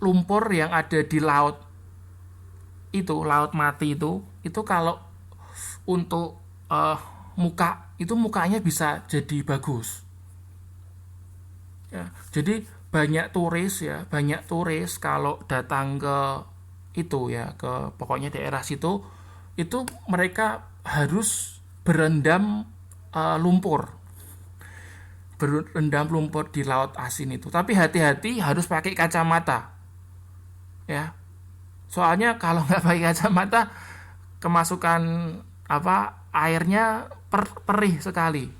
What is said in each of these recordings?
lumpur yang ada di laut laut mati itu kalau untuk muka itu mukanya bisa jadi bagus. Ya, jadi banyak turis kalau datang ke itu ya, ke pokoknya daerah situ itu mereka harus berendam lumpur berendam lumpur di laut asin itu. Tapi hati-hati harus pakai kacamata ya, soalnya kalau nggak pakai kacamata kemasukan airnya perih sekali.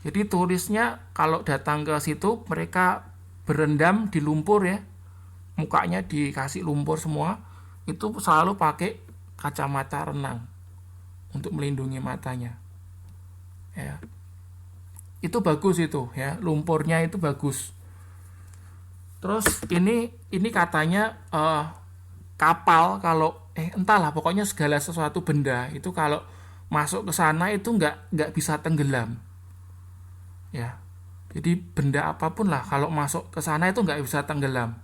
Jadi turisnya kalau datang ke situ mereka berendam di lumpur ya, mukanya dikasih lumpur semua, itu selalu pakai kacamata renang untuk melindungi matanya ya. Itu bagus itu ya, lumpurnya itu bagus. Terus ini katanya kapal kalau entahlah, pokoknya segala sesuatu benda itu kalau masuk ke sana itu nggak bisa tenggelam ya. Jadi benda apapun lah kalau masuk ke sana itu nggak bisa tenggelam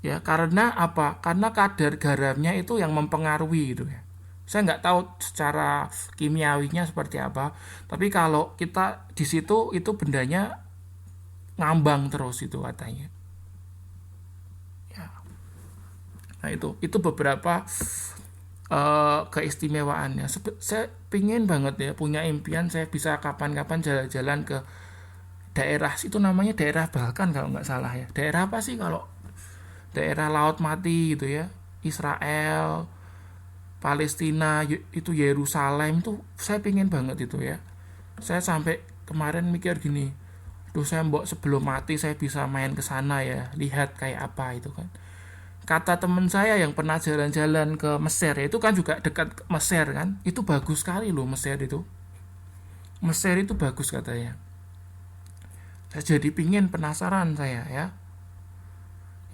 ya. Karena apa? Karena kadar garamnya itu yang mempengaruhi gitu ya. Saya nggak tahu secara kimiawinya seperti apa, tapi kalau kita di situ itu bendanya ngambang terus itu katanya ya. Nah itu beberapa keistimewaannya. Saya pingin banget ya, punya impian saya bisa kapan-kapan jalan-jalan ke daerah itu, namanya daerah Balkan kalau nggak salah ya. Daerah apa sih kalau daerah Laut Mati gitu ya, Israel, Palestina, itu Yerusalem, itu saya pingin banget itu ya. Saya sampai kemarin mikir gini, duh saya sebelum mati saya bisa main ke sana ya, lihat kayak apa itu kan. Kata teman saya yang pernah jalan-jalan ke Mesir ya, itu kan juga dekat Mesir kan, itu bagus sekali loh Mesir itu. Mesir itu bagus katanya. Saya jadi pingin, penasaran saya ya.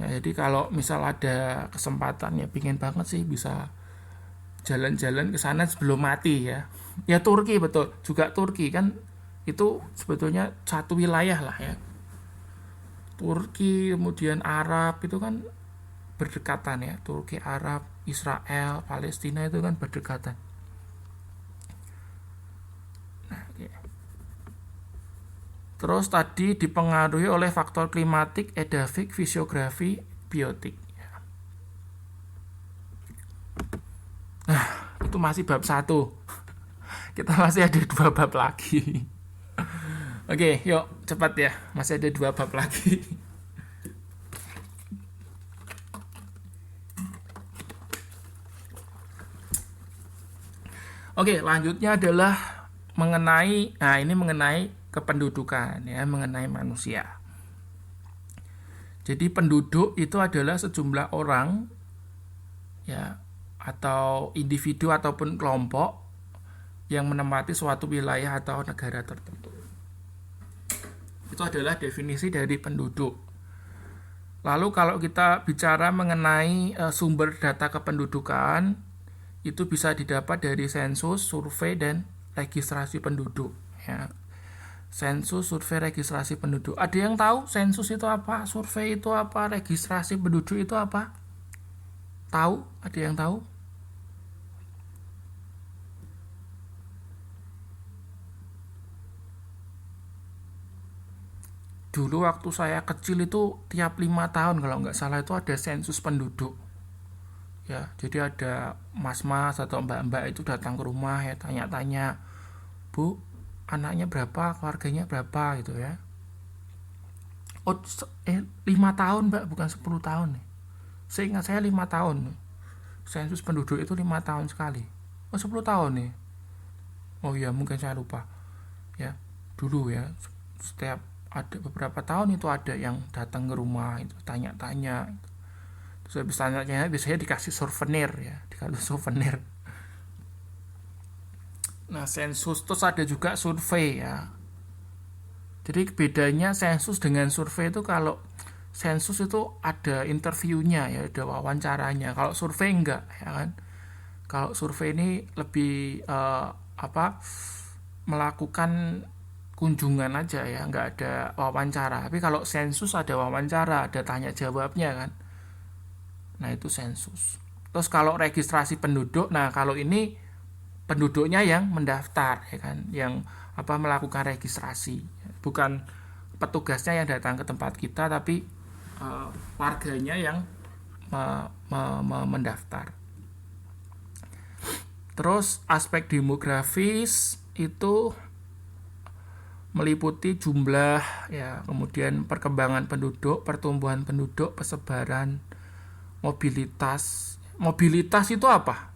Ya jadi kalau misal ada kesempatan ya pingin banget sih bisa jalan-jalan ke sana sebelum mati ya. Ya Turki, betul. Juga Turki kan itu sebetulnya satu wilayah lah ya. Turki kemudian Arab itu kan berdekatan ya. Turki, Arab, Israel, Palestina itu kan berdekatan. Nah, okay. Terus tadi dipengaruhi oleh faktor klimatik, edafik, fisiografi, biotik. Nah, itu masih bab 1. Kita masih ada 2 bab lagi. Oke, yuk cepat ya. Masih ada 2 bab lagi. Oke, lanjutnya adalah mengenai kependudukan ya, mengenai manusia. Jadi penduduk itu adalah sejumlah orang ya, atau individu ataupun kelompok yang menempati suatu wilayah atau negara tertentu. Itu adalah definisi dari penduduk. Lalu kalau kita bicara mengenai sumber data kependudukan, itu bisa didapat dari sensus, survei, dan registrasi penduduk ya. Sensus, survei, registrasi penduduk. Ada yang tahu sensus itu apa, survei itu apa, registrasi penduduk itu apa? Tahu? Ada yang tahu? Dulu waktu saya kecil itu tiap 5 tahun kalau nggak salah itu ada sensus penduduk ya. Jadi ada mas-mas atau mbak-mbak itu datang ke rumah ya, tanya-tanya, Bu, anaknya berapa, keluarganya berapa gitu ya. 5 tahun Mbak, bukan 10 tahun nih. Seingat saya 5 tahun. Sensus penduduk itu 5 tahun sekali. 10 tahun nih. Oh iya, mungkin saya lupa ya. Dulu ya, setiap ada beberapa tahun itu ada yang datang ke rumah itu tanya-tanya. Terus habis tanya-tanya biasanya dikasih souvenir ya, dikasih souvenir. Nah, sensus terus ada juga survei ya. Jadi bedanya sensus dengan survei itu, kalau sensus itu ada interviewnya ya, ada wawancaranya. Kalau survei enggak ya kan. Kalau survei ini lebih melakukan kunjungan aja ya, nggak ada wawancara. Tapi kalau sensus ada wawancara, ada tanya jawabnya kan. Nah itu sensus. Terus kalau registrasi penduduk, nah kalau ini penduduknya yang mendaftar ya kan, yang melakukan registrasi, bukan petugasnya yang datang ke tempat kita, tapi warganya yang mendaftar. Terus aspek demografis itu meliputi jumlah ya, kemudian perkembangan penduduk, pertumbuhan penduduk, persebaran, mobilitas. Mobilitas itu apa?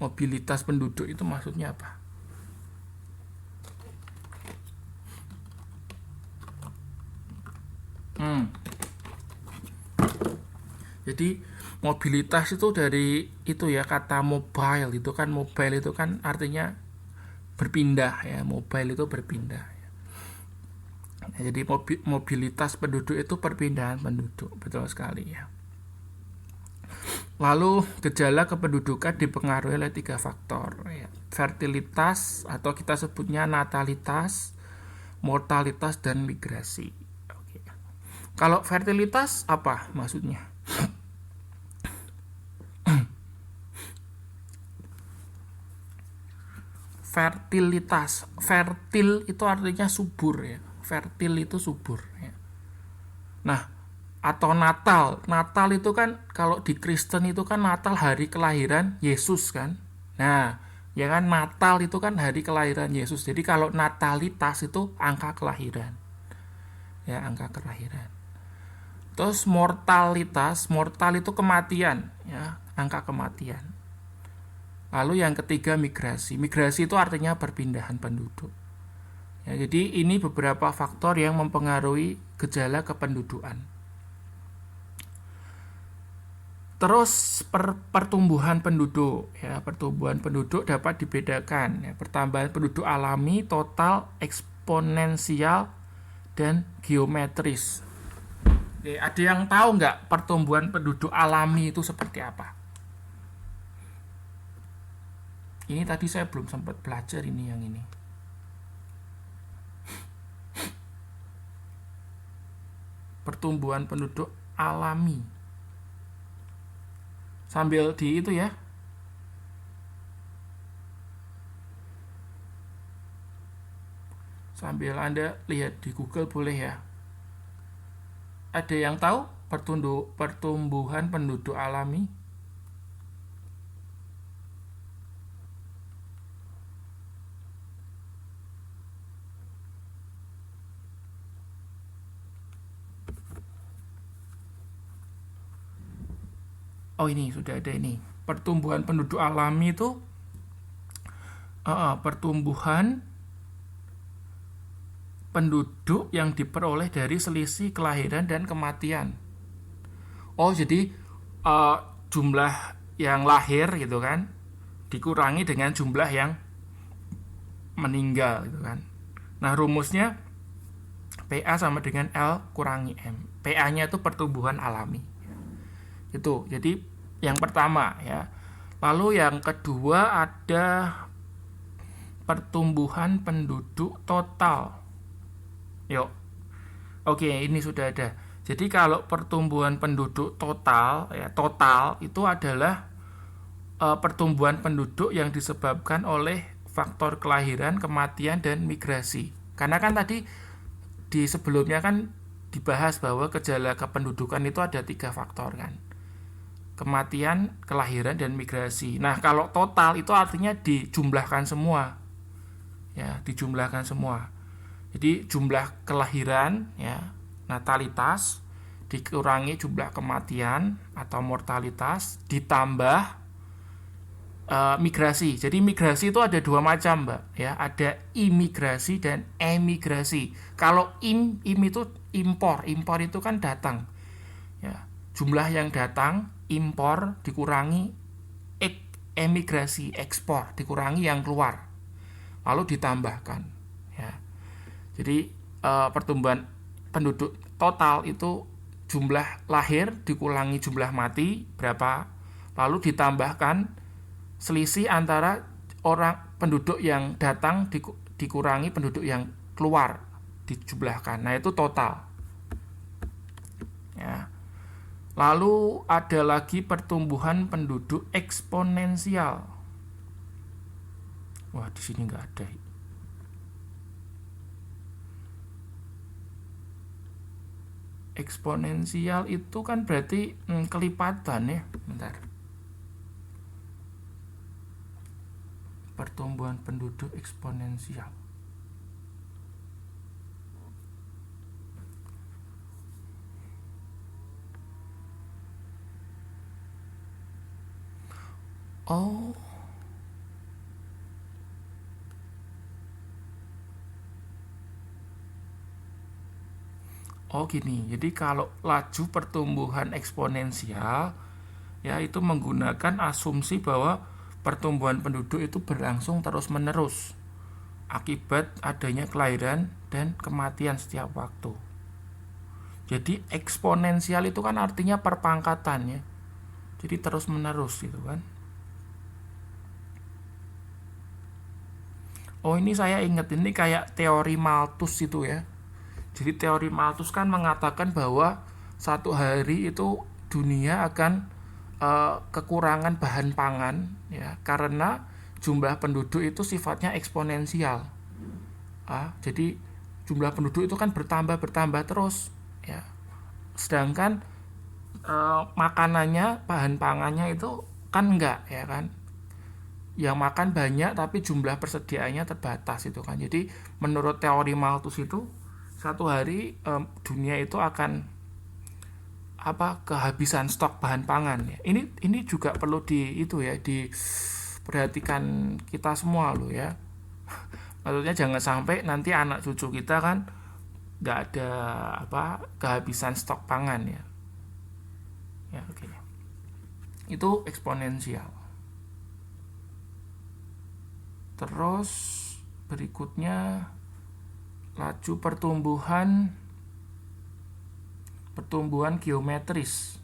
Mobilitas penduduk itu maksudnya apa? Jadi mobilitas itu dari itu ya, kata mobile itu kan artinya berpindah ya, mobile itu berpindah ya. Jadi mobilitas penduduk itu perpindahan penduduk, betul sekali ya. Lalu gejala kependudukan dipengaruhi oleh 3 faktor ya. Fertilitas atau kita sebutnya natalitas, mortalitas, dan migrasi. Oke. Kalau fertilitas apa maksudnya? Fertilitas, fertil itu artinya subur ya. Fertil itu subur ya. Nah, atau Natal. Natal itu kan kalau di Kristen itu kan Natal hari kelahiran Yesus kan. Nah, ya kan Natal itu kan hari kelahiran Yesus. Jadi kalau natalitas itu angka kelahiran. Ya, angka kelahiran. Terus mortalitas, mortal itu kematian ya, angka kematian. Lalu yang ketiga migrasi. Migrasi itu artinya perpindahan penduduk. Ya, jadi ini beberapa faktor yang mempengaruhi gejala kependudukan. Terus pertumbuhan penduduk ya, pertumbuhan penduduk dapat dibedakan ya, pertambahan penduduk alami, total, eksponensial, dan geometris. Oke, ada yang tahu nggak pertumbuhan penduduk alami itu seperti apa? Ini tadi saya belum sempat belajar ini yang ini. Pertumbuhan penduduk alami. Sambil di itu ya. Sambil Anda lihat di Google boleh ya. Ada yang tahu pertumbuhan penduduk alami? Oh ini sudah ada ini. Pertumbuhan penduduk alami itu pertumbuhan penduduk yang diperoleh dari selisih kelahiran dan kematian. Oh jadi jumlah yang lahir gitu kan dikurangi dengan jumlah yang meninggal gitu kan. Nah rumusnya PA sama dengan L kurangi M. PA-nya itu pertumbuhan alami. Itu jadi yang pertama ya. Lalu yang kedua ada pertumbuhan penduduk total. Yuk. Oke, ini sudah ada. Jadi kalau pertumbuhan penduduk total ya, total itu adalah pertumbuhan penduduk yang disebabkan oleh faktor kelahiran, kematian, dan migrasi. Karena kan tadi di sebelumnya kan dibahas bahwa gejala kependudukan itu ada 3 faktor kan. Kematian, kelahiran, dan migrasi. Nah, kalau total itu artinya dijumlahkan semua. Ya, dijumlahkan semua. Jadi jumlah kelahiran ya, natalitas dikurangi jumlah kematian atau mortalitas ditambah migrasi. Jadi migrasi itu ada 2 macam, Mbak, ya. Ada imigrasi dan emigrasi. Kalau im itu impor. Impor itu kan datang. Ya, jumlah yang datang impor dikurangi emigrasi, ekspor dikurangi yang keluar, lalu ditambahkan ya. Jadi pertumbuhan penduduk total itu jumlah lahir dikurangi jumlah mati berapa, lalu ditambahkan selisih antara orang penduduk yang datang dikurangi penduduk yang keluar, dijumlahkan. Nah, itu total. Ya. Lalu ada lagi pertumbuhan penduduk eksponensial. Wah, di sini nggak ada. Eksponensial itu kan berarti kelipatan ya. Bentar. Pertumbuhan penduduk eksponensial. Oh. Oh gini, jadi kalau laju pertumbuhan eksponensial ya itu menggunakan asumsi bahwa pertumbuhan penduduk itu berlangsung terus-menerus akibat adanya kelahiran dan kematian setiap waktu. Jadi eksponensial itu kan artinya perpangkatan ya. Jadi terus-menerus gitu kan. Oh ini saya ingat, ini kayak teori Malthus itu ya. Jadi teori Malthus kan mengatakan bahwa satu hari itu dunia akan kekurangan bahan pangan ya karena jumlah penduduk itu sifatnya eksponensial. Jadi jumlah penduduk itu kan bertambah terus ya. Sedangkan makanannya, bahan pangannya itu kan enggak ya kan. Yang makan banyak tapi jumlah persediaannya terbatas itu kan. Jadi menurut teori Malthus itu satu hari dunia itu akan kehabisan stok bahan pangan ya. Ini juga perlu diperhatikan kita semua loh ya. Maksudnya jangan sampai nanti anak cucu kita kan nggak ada kehabisan stok pangan ya. Ya oke. Itu eksponensial. Terus berikutnya laju pertumbuhan geometris.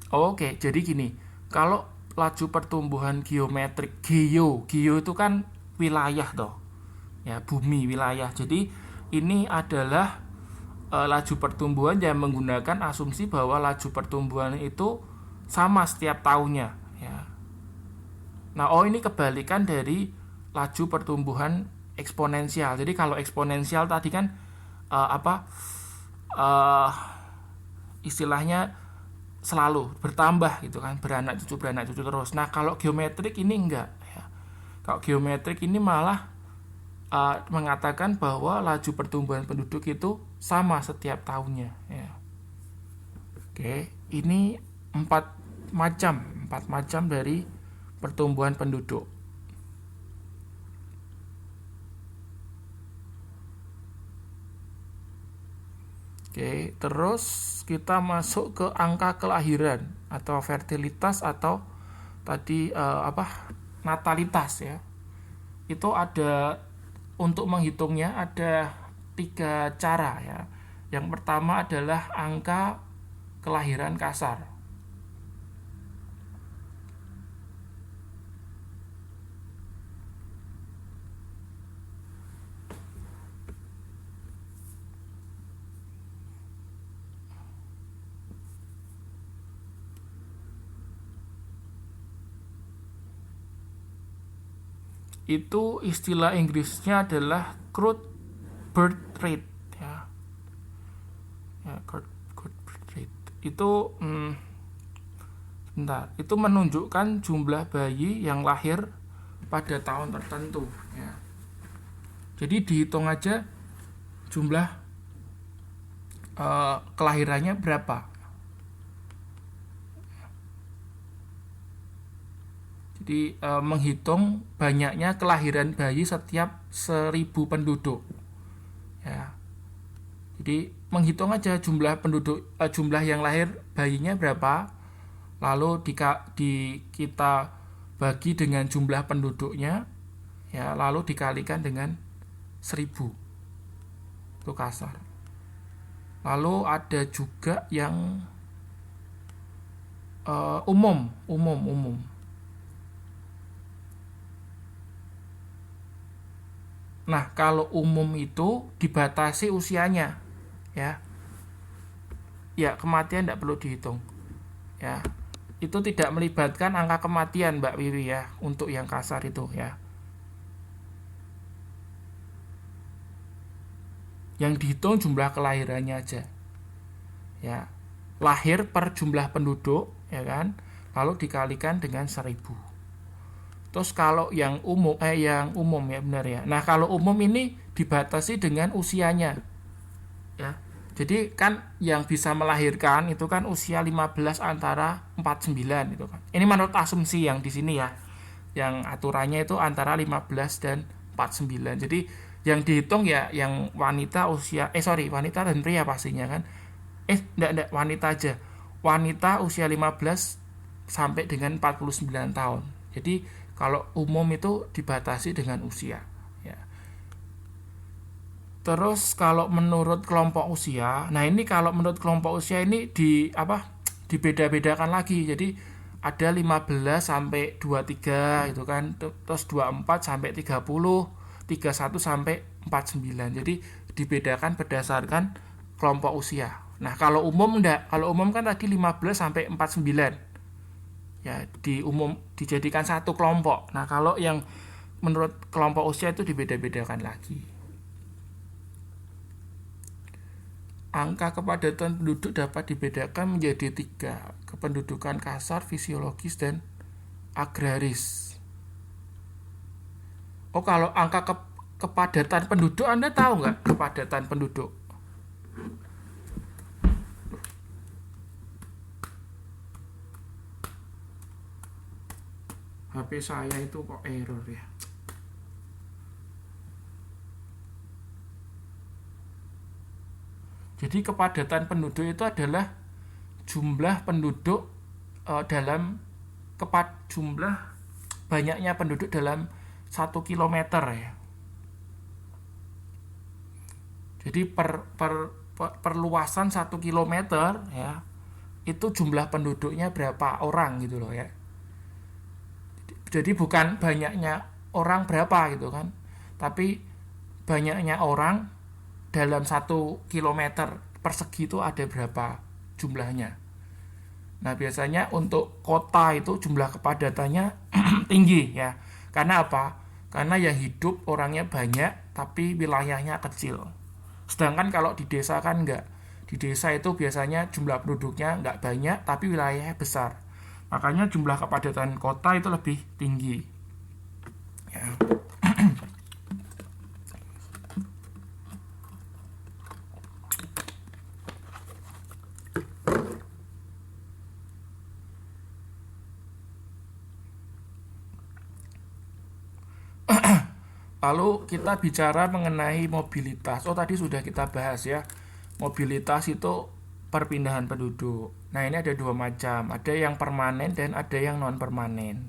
Oke, jadi gini, kalau laju pertumbuhan geometrik, geo itu kan wilayah toh, ya bumi wilayah. Jadi ini adalah laju pertumbuhan yang menggunakan asumsi bahwa laju pertumbuhan itu sama setiap tahunnya ya. Nah, ini kebalikan dari laju pertumbuhan eksponensial. Jadi kalau eksponensial tadi kan istilahnya selalu bertambah gitu kan, beranak cucu terus. Nah, kalau geometrik ini enggak ya. Kalau geometrik ini malah mengatakan bahwa laju pertumbuhan penduduk itu sama setiap tahunnya ya. Oke, ini empat macam dari pertumbuhan penduduk. Oke, terus kita masuk ke angka kelahiran atau fertilitas atau tadi natalitas ya. Itu ada, untuk menghitungnya ada 3 cara ya. Yang pertama adalah angka kelahiran kasar. Itu istilah Inggrisnya adalah crude birth rate ya. Crude birth rate itu itu menunjukkan jumlah bayi yang lahir pada tahun tertentu ya. Jadi dihitung aja jumlah kelahirannya berapa. Jadi menghitung banyaknya kelahiran bayi setiap 1000 penduduk ya. Jadi menghitung aja jumlah penduduk, jumlah yang lahir bayinya berapa, lalu kita bagi dengan jumlah penduduknya ya, lalu dikalikan dengan 1000 itu kasar. Lalu ada juga yang umum. Nah, kalau umum itu dibatasi usianya, ya. Ya, kematian tidak perlu dihitung, ya. Itu tidak melibatkan angka kematian, Mbak Wiwi, ya, untuk yang kasar itu, ya. Yang dihitung jumlah kelahirannya aja, ya. Lahir per jumlah penduduk, ya kan, lalu dikalikan dengan 1000. Terus kalau yang umum ya, benar ya. Nah, kalau umum ini dibatasi dengan usianya, ya. Jadi kan yang bisa melahirkan itu kan usia 15 antara 49 itu kan. Ini menurut asumsi yang di sini ya. Yang aturannya itu antara 15 dan 49. Jadi yang dihitung ya yang wanita wanita dan pria pastinya kan. Enggak, wanita aja. Wanita usia 15 sampai dengan 49 tahun. Jadi kalau umum itu dibatasi dengan usia, ya. Terus kalau menurut kelompok usia, nah ini kalau menurut kelompok usia ini dibeda-bedakan lagi. Jadi ada 15 sampai 23 itu kan, terus 24 sampai 30, 31 sampai 49. Jadi dibedakan berdasarkan kelompok usia. Nah, kalau umum enggak. Kalau umum kan tadi 15 sampai 49. Ya, dijadikan satu kelompok. Nah, kalau yang menurut kelompok usia itu dibeda-bedakan lagi. Angka kepadatan penduduk dapat dibedakan menjadi 3, kependudukan kasar, fisiologis, dan agraris. Oh, kalau angka kepadatan penduduk, Anda tahu nggak kepadatan penduduk? HP saya itu kok error ya. Jadi kepadatan penduduk itu adalah jumlah penduduk dalam jumlah banyaknya penduduk dalam 1 kilometer ya. Jadi perluasan 1 kilometer ya, itu jumlah penduduknya berapa orang gitu loh ya. Jadi bukan banyaknya orang berapa gitu kan, tapi banyaknya orang dalam 1 kilometer persegi itu ada berapa jumlahnya. Nah, biasanya untuk kota itu jumlah kepadatannya tinggi ya. Karena apa? Karena yang hidup orangnya banyak tapi wilayahnya kecil. Sedangkan kalau di desa kan enggak. Di desa itu biasanya jumlah penduduknya enggak banyak tapi wilayahnya besar. Makanya jumlah kepadatan kota itu lebih tinggi. Ya. Lalu kita bicara mengenai mobilitas. Oh, tadi sudah kita bahas ya. Mobilitas itu perpindahan penduduk. Nah, ini ada 2 macam. Ada yang permanen dan ada yang non permanen.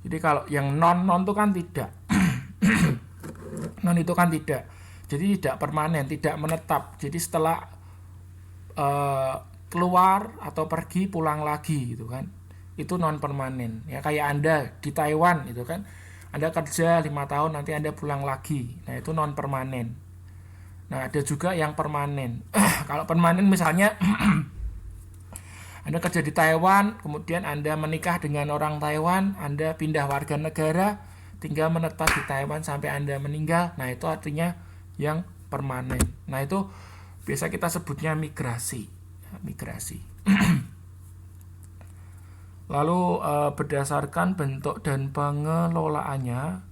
Jadi kalau yang non itu kan tidak. Non itu kan tidak. Jadi tidak permanen, tidak menetap. Jadi setelah keluar atau pergi pulang lagi gitu kan. Itu non permanen. Ya kayak Anda di Taiwan gitu kan. Anda kerja 5 tahun, nanti Anda pulang lagi. Nah, itu non permanen. Nah, ada juga yang permanen. Kalau permanen misalnya Anda kerja di Taiwan, kemudian Anda menikah dengan orang Taiwan, Anda pindah warga negara, tinggal menetap di Taiwan sampai Anda meninggal. Nah, itu artinya yang permanen. Nah, itu biasa kita sebutnya migrasi. Migrasi. Lalu berdasarkan bentuk dan pengelolaannya.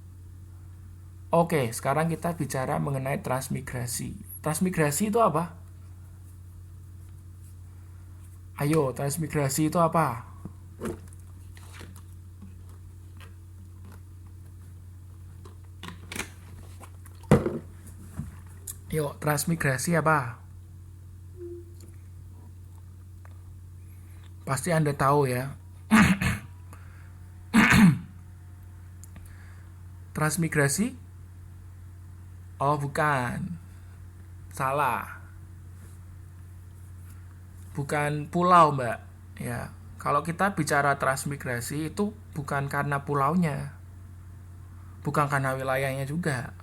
Oke, sekarang kita bicara mengenai transmigrasi. Transmigrasi itu apa? Ayo, transmigrasi itu apa? Yuk, transmigrasi apa? Pasti Anda tahu ya. Transmigrasi? Oh, bukan. Salah. Bukan pulau, Mbak. Ya, kalau kita bicara transmigrasi itu bukan karena pulaunya, bukan karena wilayahnya juga.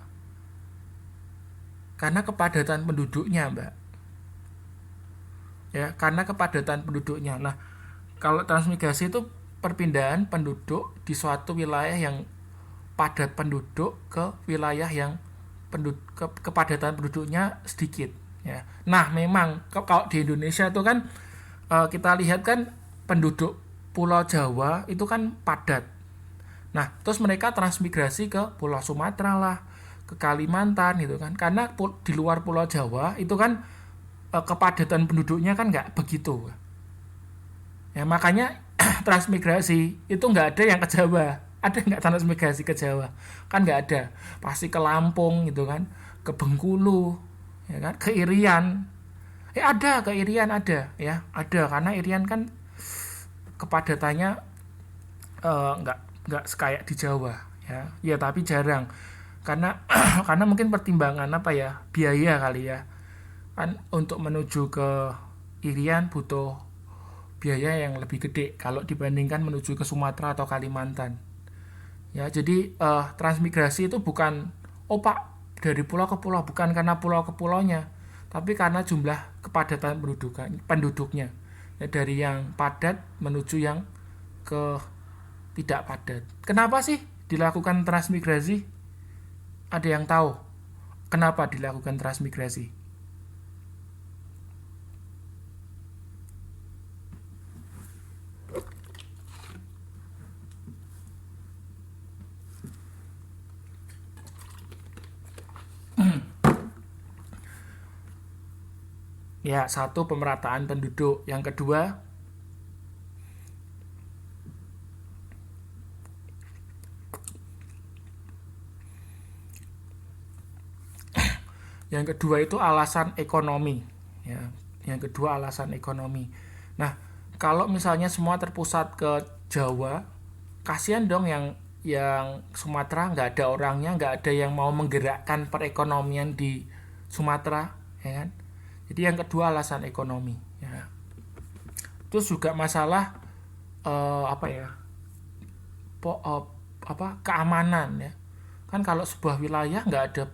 Karena kepadatan penduduknya, Mbak. Ya, karena kepadatan penduduknya. Nah, kalau transmigrasi itu perpindahan penduduk di suatu wilayah yang padat penduduk ke wilayah yang kepadatan penduduknya sedikit, ya. Nah, memang kalau di Indonesia itu kan kita lihat kan penduduk Pulau Jawa itu kan padat. Nah, terus mereka transmigrasi ke Pulau Sumatera lah, ke Kalimantan gitu kan. Karena di luar Pulau Jawa itu kan kepadatan penduduknya kan nggak begitu. Ya makanya transmigrasi itu nggak ada yang ke Jawa. Ada nggak transmigrasi ke Jawa? Kan nggak ada. Pasti ke Lampung gitu kan, ke Bengkulu, ya kan, ke Irian. Ada ke Irian ada, ya ada karena Irian kan kepadatannya nggak kayak di Jawa, ya. Ya tapi jarang karena karena mungkin pertimbangan apa ya, biaya kali ya. Kan untuk menuju ke Irian butuh biaya yang lebih gede kalau dibandingkan menuju ke Sumatera atau Kalimantan. Ya, jadi transmigrasi itu bukan Pak dari pulau ke pulau, bukan karena pulau ke pulaunya, tapi karena jumlah kepadatan penduduknya. Ya, dari yang padat menuju yang ke tidak padat. Kenapa sih dilakukan transmigrasi? Ada yang tahu kenapa dilakukan transmigrasi? Ya, satu pemerataan penduduk, yang kedua itu alasan ekonomi, ya. Yang kedua alasan ekonomi. Nah, kalau misalnya semua terpusat ke Jawa, kasihan dong yang Sumatera nggak ada orangnya, nggak ada yang mau menggerakkan perekonomian di Sumatera, ya kan? Jadi yang kedua alasan ekonomi, ya. Terus juga masalah apa ya, keamanan, ya. Kan kalau sebuah wilayah nggak ada,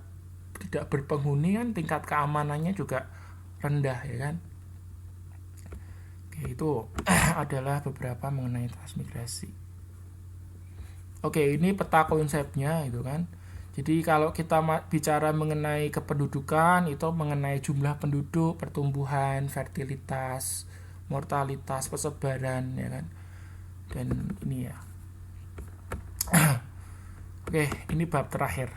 tidak berpenghuni kan tingkat keamanannya juga rendah, ya kan. Oke, itu adalah beberapa mengenai transmigrasi. Oke, ini peta konsepnya itu kan. Jadi kalau kita bicara mengenai kependudukan, itu mengenai jumlah penduduk, pertumbuhan, fertilitas, mortalitas, persebaran, ya kan. Dan ini ya. Oke, ini bab terakhir.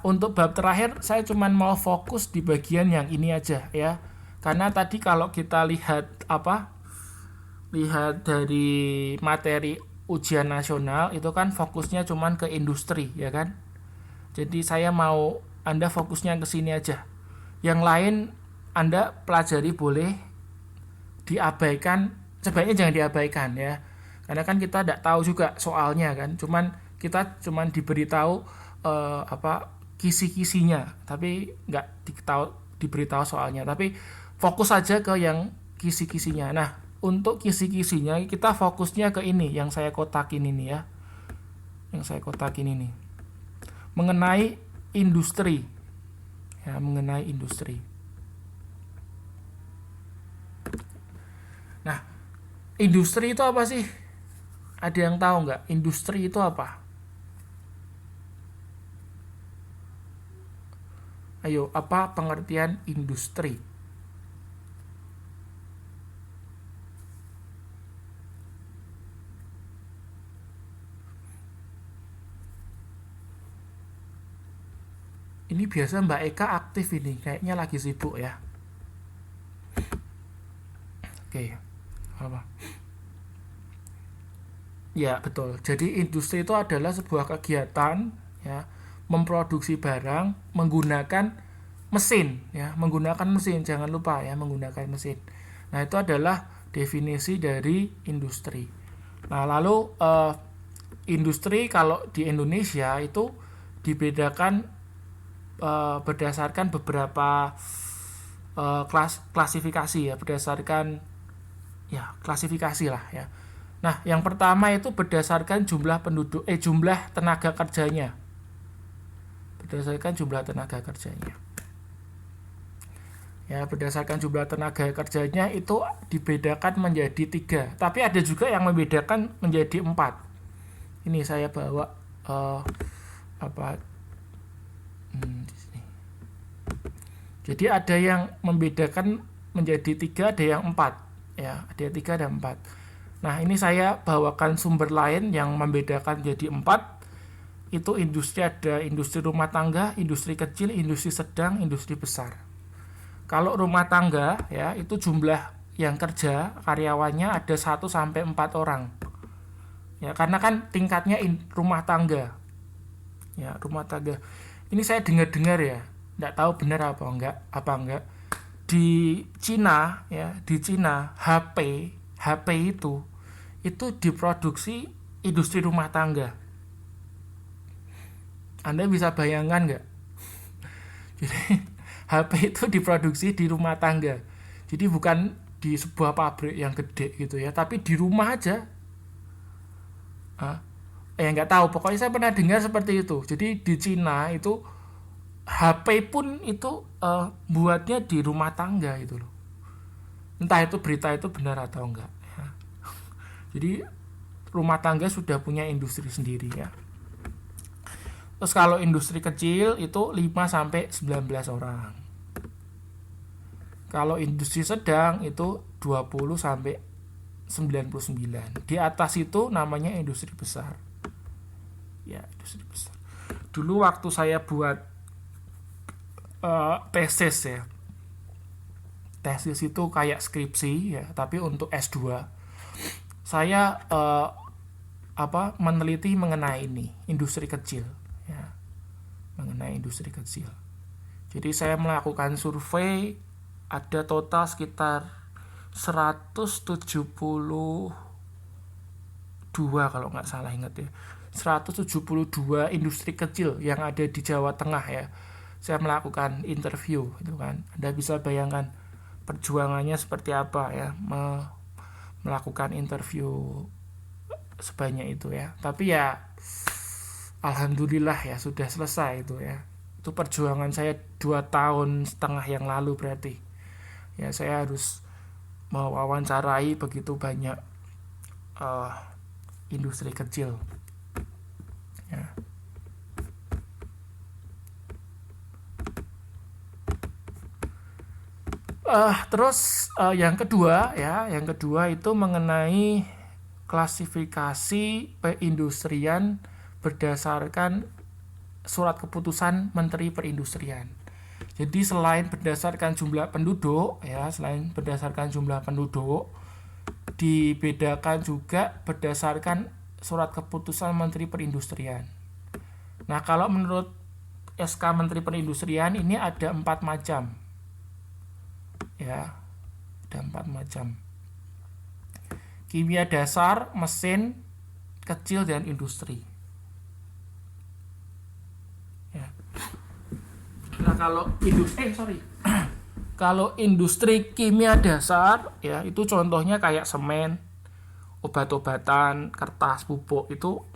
Untuk bab terakhir saya cuma mau fokus di bagian yang ini aja ya. Karena tadi kalau kita lihat dari materi ujian nasional itu kan fokusnya cuman ke industri, ya kan. Jadi saya mau Anda fokusnya ke sini aja. Yang lain Anda pelajari boleh diabaikan, sebaiknya jangan diabaikan ya. Karena kan kita tidak tahu juga soalnya kan. Kita cuman diberitahu kisi-kisinya, tapi nggak diberitahu soalnya. Tapi fokus saja ke yang kisi-kisinya. Nah, untuk kisi-kisinya kita fokusnya ke ini yang saya kotakin ini ya. Yang saya kotakin ini. Mengenai industri. Ya, mengenai industri. Nah, industri itu apa sih? Ada yang tahu nggak? Industri itu apa? Ayo, apa pengertian industri? Ini biasa Mbak Eka aktif ini, kayaknya lagi sibuk ya. Oke, apa? Ya betul. Jadi industri itu adalah sebuah kegiatan ya, memproduksi barang menggunakan mesin ya, menggunakan mesin, jangan lupa ya, menggunakan mesin. Nah, itu adalah definisi dari industri. Nah, lalu industri kalau di Indonesia itu dibedakan berdasarkan beberapa klasifikasi ya, berdasarkan ya klasifikasi lah ya. Nah, yang pertama itu berdasarkan jumlah tenaga kerjanya. Berdasarkan jumlah tenaga kerjanya. Ya, berdasarkan jumlah tenaga kerjanya itu dibedakan menjadi 3. Tapi ada juga yang membedakan menjadi 4. Ini saya bawa apa di sini. Jadi ada yang membedakan menjadi 3, ada yang 4. Ya, ada 3 dan 4. Nah, ini saya bawakan sumber lain yang membedakan jadi 4. Itu industri, ada industri rumah tangga, industri kecil, industri sedang, industri besar. Kalau rumah tangga ya, itu jumlah yang kerja karyawannya ada 1 sampai 4 orang. Ya, karena kan tingkatnya rumah tangga. Ya, rumah tangga. Ini saya dengar-dengar ya, enggak tahu benar apa enggak. Di Cina ya, di Cina HP itu diproduksi industri rumah tangga. Anda bisa bayangkan nggak? Jadi HP itu diproduksi di rumah tangga. Jadi bukan di sebuah pabrik yang gede gitu ya, tapi di rumah aja. Nggak tahu. Pokoknya saya pernah dengar seperti itu. Jadi di Cina itu HP pun itu buatnya di rumah tangga itu loh. Entah itu berita itu benar atau enggak. Ya. Jadi rumah tangga sudah punya industri sendiri ya. Terus kalau industri kecil itu 5 sampai 19 orang. Kalau industri sedang itu 20 sampai 99. Di atas itu namanya industri besar. Ya, industri besar. Dulu waktu saya buat tesis ya. Tesis itu kayak skripsi ya, tapi untuk S2. Saya meneliti mengenai ini, industri kecil. Ya, mengenai industri kecil. Jadi saya melakukan survei, ada total sekitar 172 kalau nggak salah ingat ya, 172 industri kecil yang ada di Jawa Tengah ya. Saya melakukan interview itu kan. Anda bisa bayangkan perjuangannya seperti apa ya, melakukan interview sebanyak itu ya. Tapi ya alhamdulillah ya sudah selesai itu ya. Itu perjuangan saya 2,5 tahun yang lalu berarti. Ya, saya harus mewawancarai begitu banyak industri kecil. Ya. Terus yang kedua itu mengenai klasifikasi perindustrian berdasarkan surat keputusan Menteri Perindustrian. Jadi selain berdasarkan jumlah penduduk ya, dibedakan juga berdasarkan surat keputusan Menteri Perindustrian. Nah, kalau menurut SK Menteri Perindustrian ini ada 4 macam. Ya, ada 4 macam. Kimia dasar, mesin, kecil, dan industri. Ya. Nah, kalau industri kimia dasar ya, itu contohnya kayak semen, obat-obatan, kertas, pupuk, itu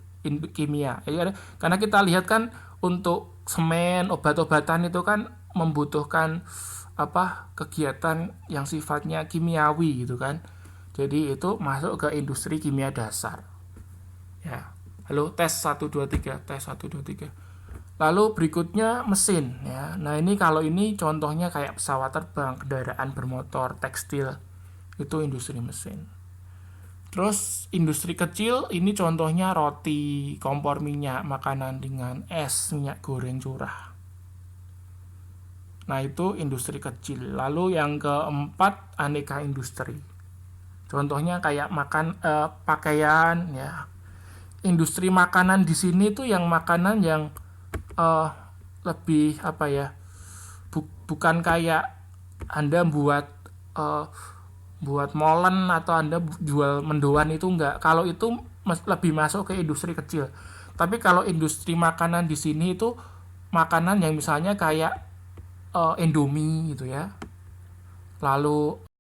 kimia. Ya, karena kita lihat kan untuk semen, obat-obatan itu kan membutuhkan kegiatan yang sifatnya kimiawi gitu kan. Jadi itu masuk ke industri kimia dasar. Ya. Halo, tes 1 2 3, tes 1 2 3. Lalu berikutnya mesin ya. Nah, ini kalau ini contohnya kayak pesawat terbang, kendaraan bermotor, tekstil. Itu industri mesin. Terus industri kecil ini contohnya roti, kompor minyak, makanan ringan, es, minyak goreng curah. Nah, itu industri kecil. Lalu yang keempat, aneka industri. Contohnya kayak pakaian ya. Industri makanan di sini tuh yang makanan yang lebih bukan kayak Anda buat molen atau Anda jual mendoan, itu enggak. Kalau itu lebih masuk ke industri kecil. Tapi kalau industri makanan di sini itu makanan yang misalnya kayak Indomie gitu ya, lalu